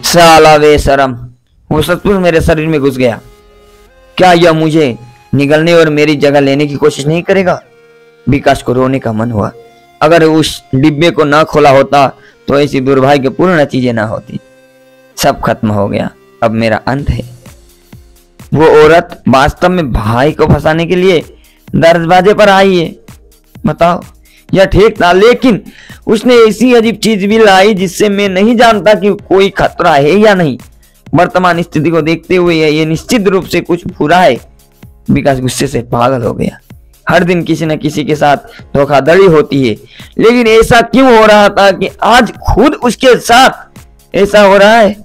साला बेशरम, वो सचमुच मेरे शरीर में घुस गया। क्या यह मुझे निगलने और मेरी जगह लेने की कोशिश नहीं करेगा? विकास को रोने का मन हुआ। अगर उस डिब्बे को ना खोला होता तो ऐसी दुर्भाग्यपूर्ण चीजें ना होती। सब खत्म हो गया, अब मेरा अंत है। वो औरत वास्तव में भाई को फंसाने के लिए दरवाजे पर आई है। बताओ, यह ठीक था, लेकिन उसने ऐसी अजीब चीज भी लाई जिससे मैं नहीं जानता कि कोई खतरा है या नहीं। वर्तमान स्थिति को देखते हुए यह निश्चित रूप से कुछ बुरा है। विकास गुस्से से पागल हो गया। हर दिन किसी न किसी के साथ धोखाधड़ी होती है, लेकिन ऐसा क्यों हो रहा था कि आज खुद उसके साथ ऐसा हो रहा है?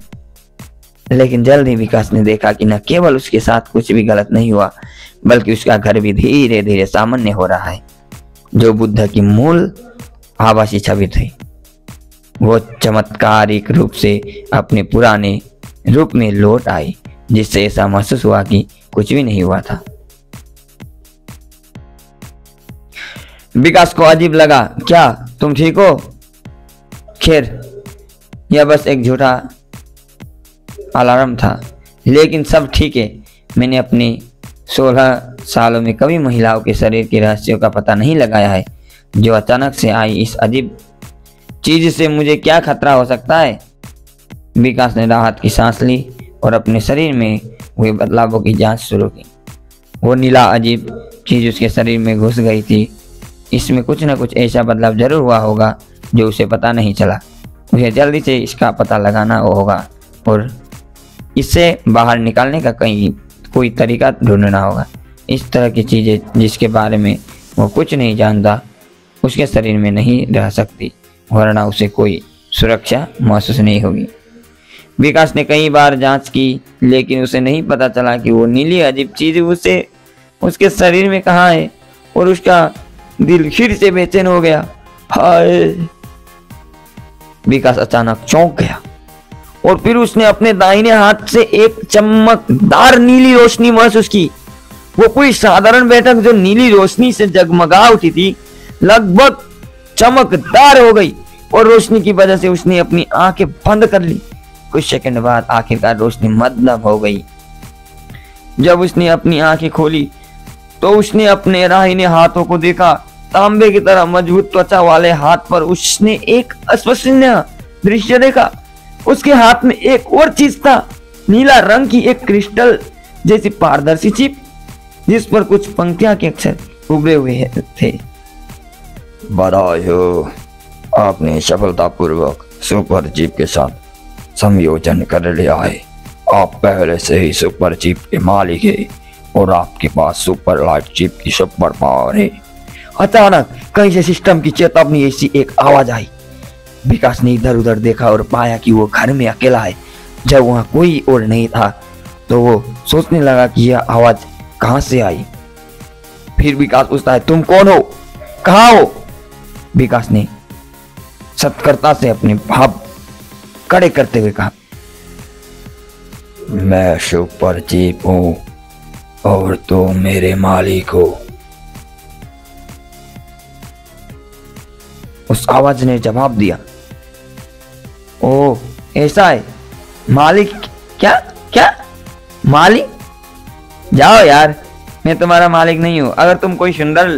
लेकिन जल्द ही विकास ने देखा कि न केवल उसके साथ कुछ भी गलत नहीं हुआ, बल्कि उसका घर भी धीरे धीरे सामान्य हो रहा है। जो बुद्ध की मूल आभासी छवि थी, वो चमत्कारिक रूप से अपने पुराने रूप में लौट आई, जिससे ऐसा महसूस हुआ कि कुछ भी नहीं हुआ था। विकास को अजीब लगा। क्या तुम ठीक हो? खैर, यह बस एक झूठा अलार्म था, लेकिन सब ठीक है। मैंने अपने 16 सालों में कभी महिलाओं के शरीर के रहस्यों का पता नहीं लगाया है। जो अचानक से आई इस अजीब चीज से मुझे क्या खतरा हो सकता है? विकास ने राहत की सांस ली और अपने शरीर में हुए बदलावों की जांच शुरू की। वो नीला अजीब चीज उसके शरीर में घुस गई थी। इसमें कुछ न कुछ ऐसा बदलाव जरूर हुआ होगा जो उसे पता नहीं चला। उसे जल्दी से इसका पता लगाना होगा और इससे बाहर निकालने का कोई तरीका ढूंढना होगा। इस तरह की चीजें जिसके बारे में वो कुछ नहीं जानता उसके शरीर में नहीं रह सकती, वरना उसे कोई सुरक्षा महसूस नहीं होगी। विकास ने कई बार जांच की, लेकिन उसे नहीं पता चला कि वो नीली अजीब चीज उसके शरीर में कहाँ है, और उसका दिल फिर से बेचैन हो गया। हाय! विकास अचानक चौंक गया और फिर उसने अपने दाहिने हाथ से एक चमकदार नीली रोशनी महसूस की। वो कोई साधारण बैठक जो नीली रोशनी से जगमगा उठी थी, लगभग चमकदार हो गई और रोशनी की वजह से उसने अपनी आंखें बंद कर ली। कुछ सेकंड बाद आखिरकार रोशनी मद्दम हो गई। जब उसने अपनी आंखें खोली तो उसने अपने दाहिने हाथों को देखा। तांबे की तरह मजबूत त्वचा वाले हाथ पर उसने एक अस्पर्शनीय दृश्य देखा। उसके हाथ में एक और चीज था, नीला रंग की एक क्रिस्टल जैसी पारदर्शी चिप, जिस पर कुछ पंक्तियां के अक्षर उभरे हुए थे। बधाई हो, आपने सफलतापूर्वक सुपर चिप के साथ संयोजन कर लिया है। आप पहले से ही सुपर चिप के मालिक है और आपके पास सुपर लाइट चिप की सुपर पावर है। अचानक कहीं से सिस्टम की चेतावनी ऐसी एक आवाज आई। विकास ने इधर उधर देखा और पाया कि वो घर में अकेला है। जब वहां कोई और नहीं था तो वो सोचने लगा कि यह आवाज कहां से आई। फिर विकास पूछता है, तुम कौन हो, कहां हो? विकास ने सतर्कता से अपने भाव कड़े करते हुए कहा, मैं सुपर चिप हूं और तुम मेरे मालिक हो। उस आवाज ने जवाब दिया, ओ ऐसा है, मालिक? क्या क्या मालिक? जाओ यार, मैं तुम्हारा मालिक नहीं हूं। अगर तुम कोई सुंदर,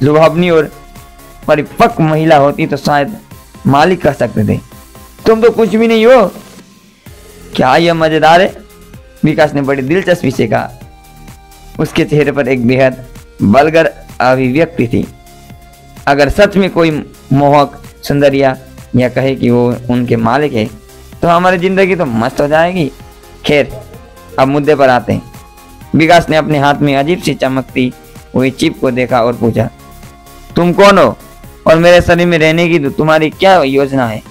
लुभावनी और परिपक्व महिला होती तो शायद मालिक कह सकते थे। तुम तो कुछ भी नहीं हो। क्या यह मजेदार है? विकास ने बड़ी दिलचस्पी से कहा। उसके चेहरे पर एक बेहद वल्गर अभिव्यक्ति थी। अगर सच में कोई मोहक सुंदरिया यह कहे कि वो उनके मालिक है तो हमारी जिंदगी तो मस्त हो जाएगी। खैर, अब मुद्दे पर आते हैं। विकास ने अपने हाथ में अजीब सी चमकती हुई चिप को देखा और पूछा, तुम कौन हो और मेरे शरीर में रहने की तुम्हारी क्या योजना है?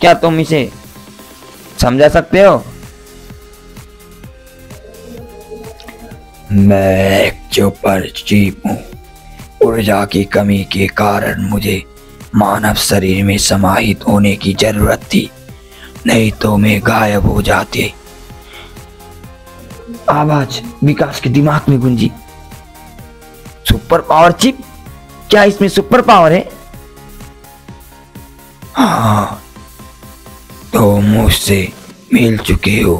क्या तुम इसे समझा सकते हो? मैं एक सुपर चिप हूँ। ऊर्जा की कमी के कारण मुझे मानव शरीर में समाहित होने की जरूरत थी, नहीं तो मैं गायब हो जाते। आवाज विकास के दिमाग में गूंजी। Super power chip? क्या इसमें सुपर पावर है? हाँ, तो मुझसे मिल चुके हो।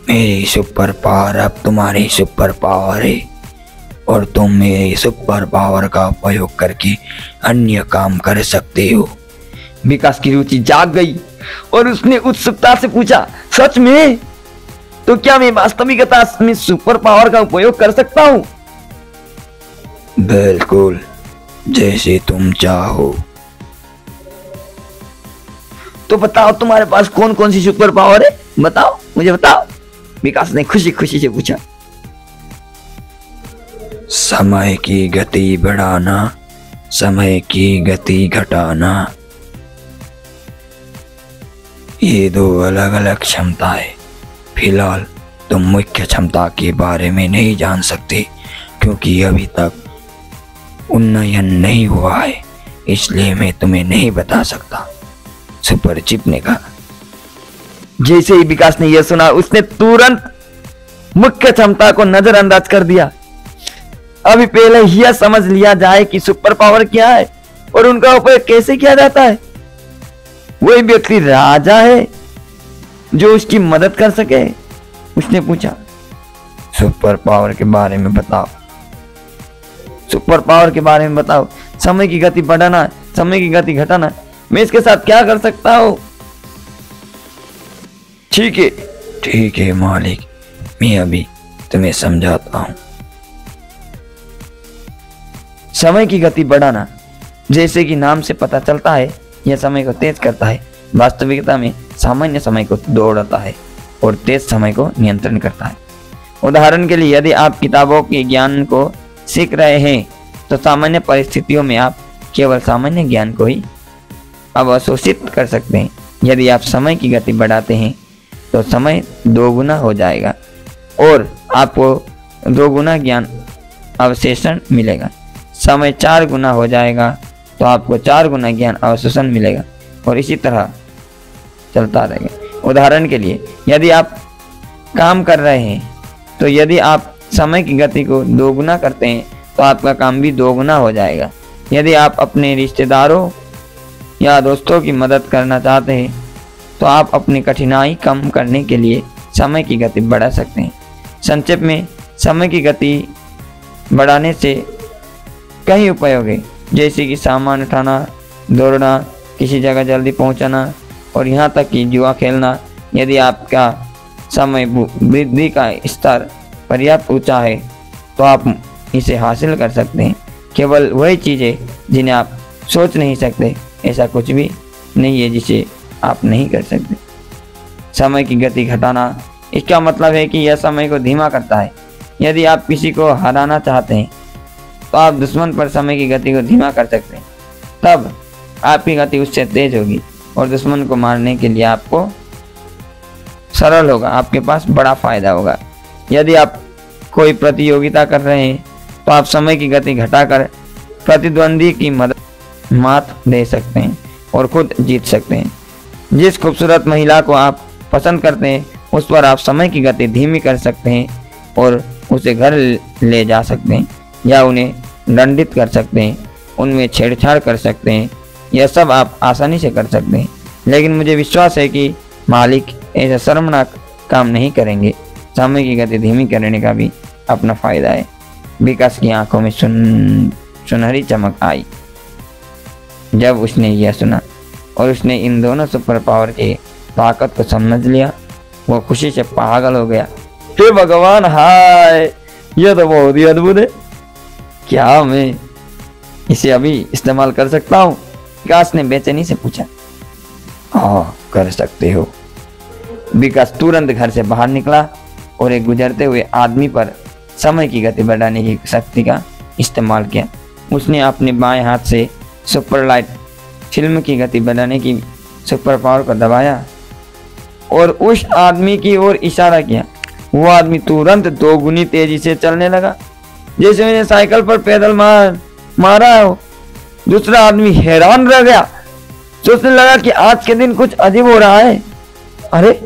मेरी सुपर पावर अब तुम्हारी सुपर पावर है और तुम मेरे सुपर पावर का उपयोग करके अन्य काम कर सकते हो। विकास की रुचि जाग गई और उसने उत्सुकता से पूछा, सच में? तो क्या मैं वास्तविकता में सुपर पावर का उपयोग कर सकता हूँ? बिल्कुल, जैसे तुम चाहो। तो बताओ तुम्हारे पास कौन कौन सी सुपर पावर है, बताओ, मुझे बताओ। विकास ने खुशी खुशी से पूछा। समय की गति बढ़ाना, समय की गति घटाना, ये दो अलग अलग क्षमताएं। फिलहाल तुम मुख्य क्षमता के बारे में नहीं जान सकते क्योंकि अभी तक उन्नयन नहीं हुआ है, इसलिए मैं तुम्हें नहीं बता सकता, सुपर चिप ने कहा। जैसे ही विकास ने यह सुना उसने तुरंत मुख्य क्षमता को नजरअंदाज कर दिया। अभी पहले यह समझ लिया जाए कि सुपर पावर क्या है और उनका उपयोग कैसे किया जाता है। वही व्यक्ति राजा है जो उसकी मदद कर सके, उसने पूछा। सुपर पावर के बारे में बताओ। सुपर पावर के बारे में बताओ। समय की गति बढ़ाना, समय की गति घटाना, मैं इसके साथ क्या कर सकता हूँ? ठीक है मालिक, मैं अभी तुम्हें समझाता हूँ। समय की गति बढ़ाना, जैसे कि नाम से पता चलता है, यह समय को तेज करता है। वास्तविकता में सामान्य समय को दौड़ाता है और तेज समय को नियंत्रण करता है। उदाहरण के लिए, यदि आप किताबों के ज्ञान को सीख रहे हैं तो सामान्य परिस्थितियों में आप केवल सामान्य ज्ञान को ही अवशोषित कर सकते हैं। यदि आप समय की गति बढ़ाते हैं तो समय दोगुना हो जाएगा और आपको दोगुना ज्ञान अवशेषण मिलेगा। समय 4 गुना हो जाएगा तो आपको 4 गुना ज्ञान अवशोषण मिलेगा और इसी तरह चलता रहेगा। उदाहरण के लिए, यदि आप काम कर रहे हैं तो यदि आप समय की गति को दोगुना करते हैं तो आपका काम भी दोगुना हो जाएगा। यदि आप अपने रिश्तेदारों या दोस्तों की मदद करना चाहते हैं तो आप अपनी कठिनाई कम करने के लिए समय की गति बढ़ा सकते हैं। संक्षेप में, समय की गति बढ़ाने से कई उपयोग है, जैसे कि सामान उठाना, दौड़ना, किसी जगह जल्दी पहुंचना और यहाँ तक कि जुआ खेलना। यदि आपका समय वृद्धि का स्तर पर्याप्त ऊंचा है तो आप इसे हासिल कर सकते हैं। केवल वही चीज़ें जिन्हें आप सोच नहीं सकते, ऐसा कुछ भी नहीं है जिसे आप नहीं कर सकते। समय की गति घटाना, इसका मतलब है कि यह समय को धीमा करता है। यदि आप किसी को हराना चाहते हैं तो आप दुश्मन पर समय की गति को धीमा कर सकते हैं, तब आपकी गति उससे तेज होगी और दुश्मन को मारने के लिए आपको सरल होगा, आपके पास बड़ा फायदा होगा। यदि आप कोई प्रतियोगिता कर रहे हैं तो आप समय की गति घटाकर प्रतिद्वंदी की मात दे सकते हैं और खुद जीत सकते हैं। जिस खूबसूरत महिला को आप पसंद करते हैं उस पर आप समय की गति धीमी कर सकते हैं और उसे घर ले जा सकते हैं या उन्हें दंडित कर सकते हैं, उनमें छेड़छाड़ कर सकते हैं। यह सब आप आसानी से कर सकते हैं, लेकिन मुझे विश्वास है कि मालिक ऐसा शर्मनाक काम नहीं करेंगे। समय की गति धीमी करने का भी अपना फायदा है। विकास की आंखों में सुनहरी चमक आई जब उसने यह सुना और उसने इन दोनों सुपर पावर की ताकत को समझ लिया। वो खुशी से पागल हो गया। हे भगवान, हाय, यह तो बहुत ही अद्भुत है। क्या मैं इसे अभी इस्तेमाल कर सकता हूँ? विकास ने बेचैनी से पूछा। हाँ, कर सकते हो। विकास तुरंत घर से बाहर निकला और एक गुजरते हुए आदमी पर समय की गति बढ़ाने की शक्ति का इस्तेमाल किया। उसने अपने बाएं हाथ से सुपर लाइट फिल्म की गति बढ़ाने की सुपर पावर को दबाया और उस आदमी की ओर इशारा किया। वो आदमी तुरंत 2 गुनी तेजी से चलने लगा, जैसे उन्हें साइकिल पर पैदल मारा हो। दूसरा आदमी हैरान रह गया, सोचने लगा कि आज के दिन कुछ अजीब हो रहा है। अरे,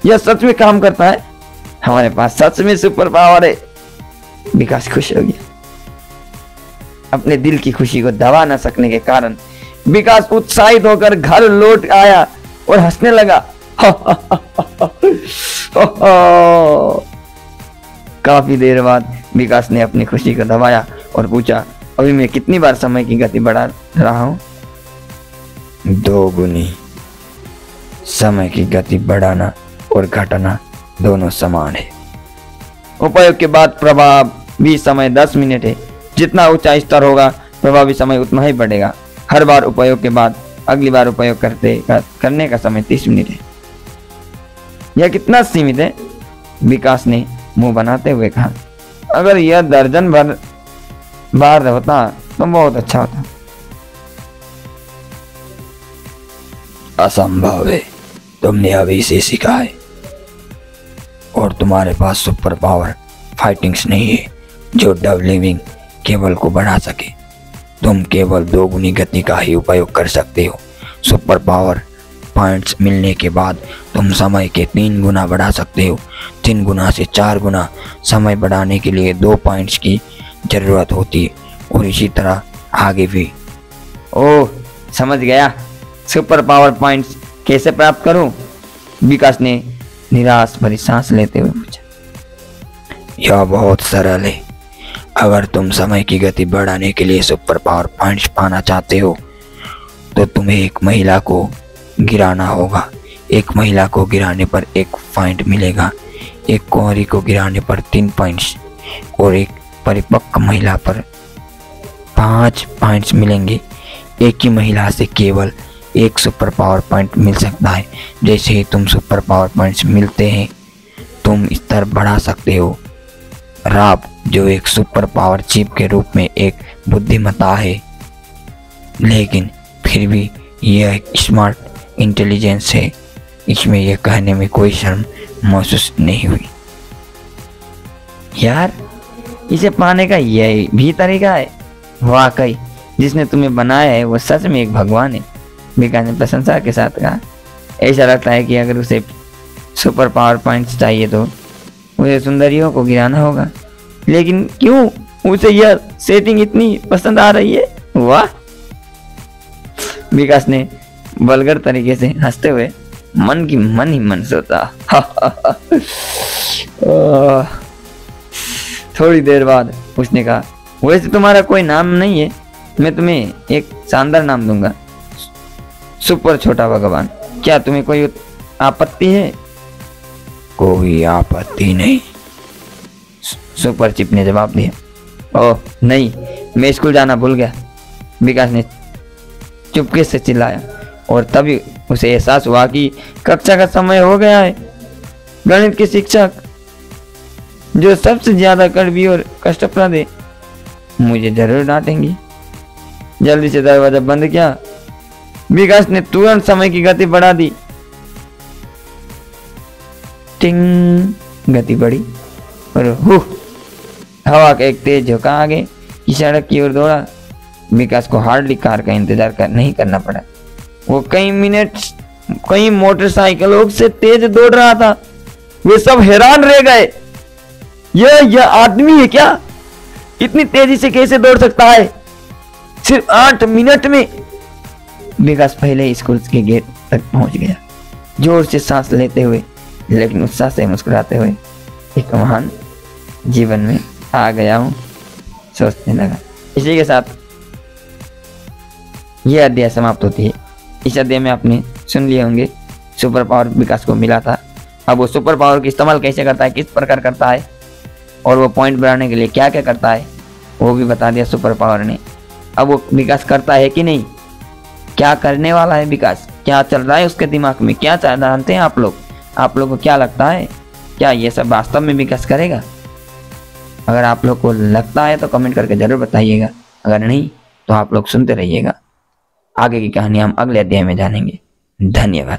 यह सच में काम करता है, हमारे पास सच में सुपर पावर है। विकास खुश हो गया। अपने दिल की खुशी को दबा न सकने के कारण विकास उत्साहित होकर घर लौट आया और हंसने लगा। काफी देर बाद विकास ने अपनी खुशी को दबाया और पूछा, अभी मैं कितनी बार समय की गति बढ़ा रहा हूँ? 2 गुनी। समय की गति बढ़ाना और घटाना दोनों समान है। उपयोग के बाद प्रभावी समय 10 मिनट है। जितना ऊंचा स्तर होगा प्रभावी समय उतना ही बढ़ेगा। हर बार उपयोग के बाद अगली बार उपयोग करने का समय 30 मिनट है। यह कितना सीमित है? विकास ने मुंह बनाते हुए कहा। अगर यह दर्जन भर बार होता तो बहुत अच्छा होता। असंभव है, तुमने अभी से सीखा है और तुम्हारे पास सुपर पावर फाइटिंग्स नहीं है जो डबलिंग केबल को बढ़ा सके। तुम केवल 2 गुनी गति का ही उपयोग कर सकते हो। सुपर पावर पॉइंट्स मिलने के बाद तुम समय के 3 गुना बढ़ा सकते हो। 3 गुना से 4 गुना समय बढ़ाने के लिए 2 पॉइंट्स की जरूरत होती है और इसी तरह आगे भी। ओह, समझ गया। सुपर पावर पॉइंट्स कैसे प्राप्त करूं? विकास ने निराश भरी सांस लेते हुए पूछा। यह बहुत सरल है। अगर तुम समय की गति बढ़ाने के लिए सुपर पावर पॉइंट्स पाना चाहते हो तो तुम्हें एक महिला को गिराना होगा। एक महिला को गिराने पर 1 पॉइंट मिलेगा, एक कुंवारी को गिराने पर 3 पॉइंट्स और एक परिपक्व महिला पर 5 पॉइंट्स मिलेंगे। एक ही महिला से केवल 1 सुपर पावर पॉइंट मिल सकता है। जैसे ही तुम सुपर पावर पॉइंट्स मिलते हैं तुम स्तर बढ़ा सकते हो। राब, जो एक सुपर पावर चिप के रूप में एक बुद्धिमत्ता है, लेकिन फिर भी यह एक स्मार्ट इंटेलिजेंस है। इसमें यह कहने में कोई शर्म महसूस नहीं हुई। यार, इसे पाने का यही भी तरीका है? वाकई जिसने तुम्हें बनाया है वो सच में एक भगवान है। विकास ने प्रशंसा के साथ कहा। ऐसा लगता है कि अगर उसे सुपर पावर पॉइंट्स चाहिए तो उसे सुंदरियों को गिराना होगा। लेकिन क्यों उसे यह सेटिंग इतनी पसंद आ रही है? वाह! विकास ने वल्गर तरीके से हंसते हुए मन की मन ही मन सोचा। थोड़ी देर बाद उसने कहा, वैसे तुम्हारा कोई नाम नहीं है, मैं तुम्हें एक शानदार नाम दूंगा, सुपर छोटा भगवान। क्या तुम्हें कोई आपत्ति है? कोई आपत्ति नहीं, सुपर चिप ने जवाब दिया। ओह नहीं, मैं स्कूल जाना भूल गया, विकास ने चुपके से चिल्लाया और तभी उसे एहसास हुआ कि कक्षा का समय हो गया है। गणित के शिक्षक जो सबसे ज्यादा कड़वी और कष्टप्रद है मुझे जरूर डांटेंगी। जल्दी से दरवाजा बंद किया। विकास ने तुरंत समय की गति बढ़ा दी। टिंग, गति बढ़ी और हवा का एक तेज झोंका आगे की सड़क की ओर दौड़ा। विकास को हार्डली कार का इंतजार नहीं करना पड़ा। वो कई मोटरसाइकिलों से तेज दौड़ रहा था। वे सब हैरान रह गए। यह आदमी है क्या? इतनी तेजी से कैसे दौड़ सकता है? सिर्फ 8 मिनट में। विकास पहले ही स्कूल के गेट तक पहुंच गया, जोर से सांस लेते हुए लेकिन उत्साह से मुस्कुराते हुए। एक महान जीवन में आ गया हूं सोचने लगा। इसी के साथ यह अध्याय समाप्त होती है। इस अध्याय में आपने सुन लिए होंगे सुपर पावर विकास को मिला था। अब वो सुपर पावर का इस्तेमाल कैसे करता है, किस प्रकार करता है और वो पॉइंट बढ़ाने के लिए क्या क्या करता है वो भी बता दिया सुपर पावर ने। अब वो विकास करता है कि नहीं, क्या करने वाला है विकास, क्या चल रहा है उसके दिमाग में, क्या जानते हैं आप लोग? आप लोग को क्या लगता है, क्या ये सब वास्तव में विकास करेगा? अगर आप लोग को लगता है तो कमेंट करके जरूर बताइएगा। अगर नहीं तो आप लोग सुनते रहिएगा। आगे की कहानी हम अगले अध्याय में जानेंगे। धन्यवाद।